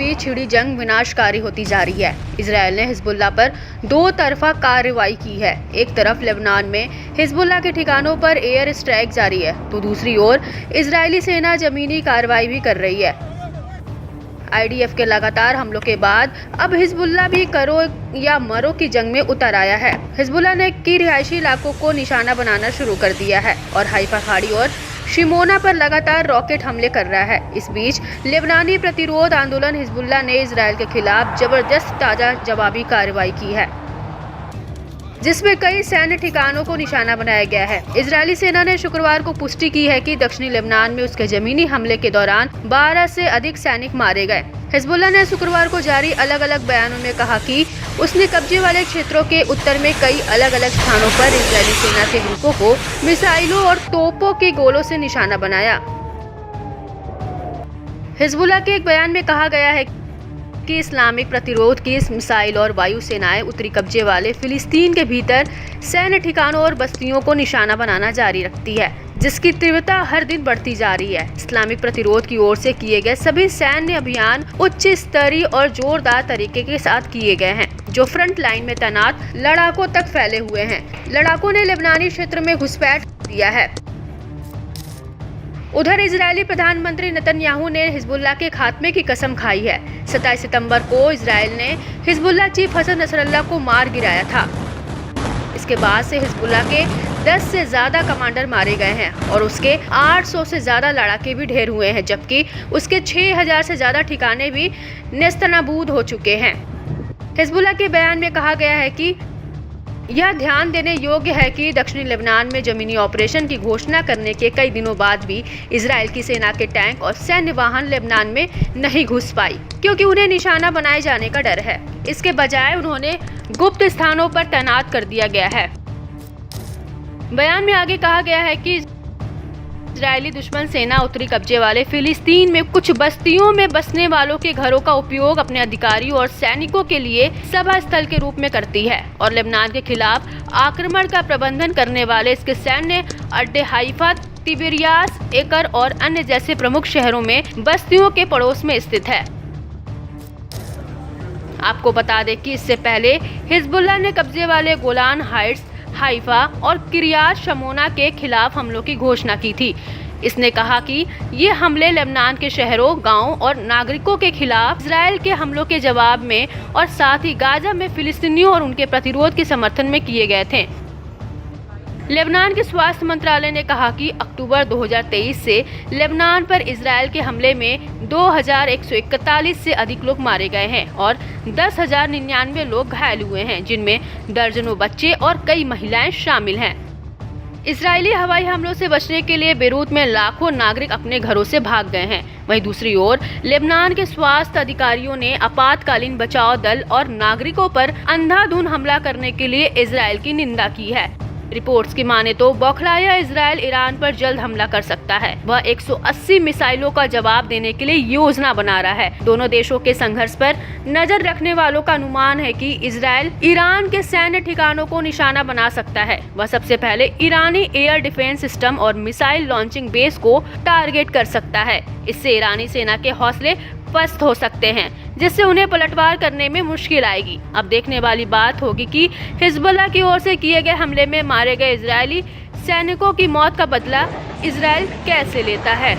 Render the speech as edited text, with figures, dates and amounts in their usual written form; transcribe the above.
बीच छिड़ी जंग विनाशकारी होती जा रही है। इजराइल ने हिजबुल्लाह पर दो तरफा कार्रवाई की है। एक तरफ लेबनान में हिजबुल्लाह के ठिकानों पर एयर स्ट्राइक जारी है, तो दूसरी ओर इजरायली सेना जमीनी कार्रवाई भी कर रही है। IDF के लगातार हमलों के बाद अब हिजबुल्लाह भी करो या मरो की जंग में उतर आया है। हिजबुल्लाह ने की रिहायशी इलाकों को निशाना बनाना शुरू कर दिया है और हाइफा खाड़ी और शिमोना पर लगातार रॉकेट हमले कर रहा है। इस बीच लेबनानी प्रतिरोध आंदोलन हिजबुल्लाह ने इजराइल के खिलाफ जबरदस्त ताजा जवाबी कार्रवाई की है, जिसमें कई सैन्य ठिकानों को निशाना बनाया गया है। इजरायली सेना ने शुक्रवार को पुष्टि की है कि दक्षिणी लेबनान में उसके जमीनी हमले के दौरान 12 से अधिक सैनिक मारे गए। हिजबुल्लाह ने शुक्रवार को जारी अलग अलग बयानों में कहा कि उसने कब्जे वाले क्षेत्रों के उत्तर में कई अलग अलग स्थानों पर इजरायली सेना के ग्रुपों को मिसाइलों और तोपों के गोलों से निशाना बनाया। हिजबुल्लाह के एक बयान में कहा गया है कि इस्लामिक प्रतिरोध की इस मिसाइल और वायु सेनाएं उत्तरी कब्जे वाले फिलिस्तीन के भीतर सैन्य ठिकानों और बस्तियों को निशाना बनाना जारी रखती है, जिसकी तीव्रता हर दिन बढ़ती जा रही है। इस्लामिक प्रतिरोध की ओर से किए गए सभी सैन्य अभियान उच्च स्तरीय और जोरदार तरीके के साथ किए गए हैं, जो फ्रंट लाइन में तैनात लड़ाकों तक फैले हुए हैं। लड़ाकों ने लेबनानी क्षेत्र में घुसपैठ दिया है। उधर इजरायली प्रधानमंत्री नेतन्याहू ने हिजबुल्लाह के खात्मे की कसम खाई है। 27 सितंबर को इजरायल ने हिजबुल्लाह चीफ हसन नसरल्लाह को मार गिराया था। इसके बाद से हिजबुल्लाह के 10 से ज्यादा कमांडर मारे गए हैं और उसके 800 से ज्यादा लड़ाके भी ढेर हुए हैं, जबकि उसके 6000 से ज्यादा ठिकाने भी नेस्तनाबूद हो चुके हैं। हिजबुल्लाह के बयान में कहा गया है कि यह ध्यान देने योग्य है कि दक्षिणी लेबनान में जमीनी ऑपरेशन की घोषणा करने के कई दिनों बाद भी इजरायल की सेना के टैंक और सैन्य वाहन लेबनान में नहीं घुस पाई, क्योंकि उन्हें निशाना बनाए जाने का डर है। इसके बजाय उन्होंने गुप्त स्थानों पर तैनात कर दिया गया है। बयान में आगे कहा गया है कि इजरायली दुश्मन सेना उत्तरी कब्जे वाले फिलिस्तीन में कुछ बस्तियों में बसने वालों के घरों का उपयोग अपने अधिकारियों और सैनिकों के लिए सभा स्थल के रूप में करती है और लेबनान के खिलाफ आक्रमण का प्रबंधन करने वाले इसके सैन्य अड्डे हाइफा, तिबिरियास, एकर और अन्य जैसे प्रमुख शहरों में बस्तियों के पड़ोस में स्थित है। आपको बता दें कि इससे पहले हिजबुल्लाह ने कब्जे वाले गोलान हाइट्स, हाइफा और किरियात शमोना के खिलाफ हमलों की घोषणा की थी। इसने कहा कि ये हमले लेबनान के शहरों, गांवों और नागरिकों के खिलाफ इजरायल के हमलों के जवाब में और साथ ही गाजा में फिलिस्तीनियों और उनके प्रतिरोध के समर्थन में किए गए थे। लेबनान के स्वास्थ्य मंत्रालय ने कहा कि अक्टूबर 2023 से लेबनान पर इजरायल के हमले में 2141 से अधिक लोग मारे गए हैं और 10,099 लोग घायल हुए हैं, जिनमें दर्जनों बच्चे और कई महिलाएं शामिल हैं। इजरायली हवाई हमलों से बचने के लिए बेरूत में लाखों नागरिक अपने घरों से भाग गए हैं। वहीं दूसरी ओर लेबनान के स्वास्थ्य अधिकारियों ने आपातकालीन बचाव दल और नागरिकों पर अंधाधुंध हमला करने के लिए इजरायल की निंदा की है। रिपोर्ट्स की माने तो बौखलाया इजरायल ईरान पर जल्द हमला कर सकता है। वह 180 मिसाइलों का जवाब देने के लिए योजना बना रहा है। दोनों देशों के संघर्ष पर नजर रखने वालों का अनुमान है कि इजरायल ईरान के सैन्य ठिकानों को निशाना बना सकता है। वह सबसे पहले ईरानी एयर डिफेंस सिस्टम और मिसाइल लॉन्चिंग बेस को टारगेट कर सकता है। इससे ईरानी सेना के हौसले पस्त हो सकते हैं, जिससे उन्हें पलटवार करने में मुश्किल आएगी। अब देखने वाली बात होगी कि हिजबुल्लाह की ओर से किए गए हमले में मारे गए इजरायली सैनिकों की मौत का बदला इजरायल कैसे लेता है।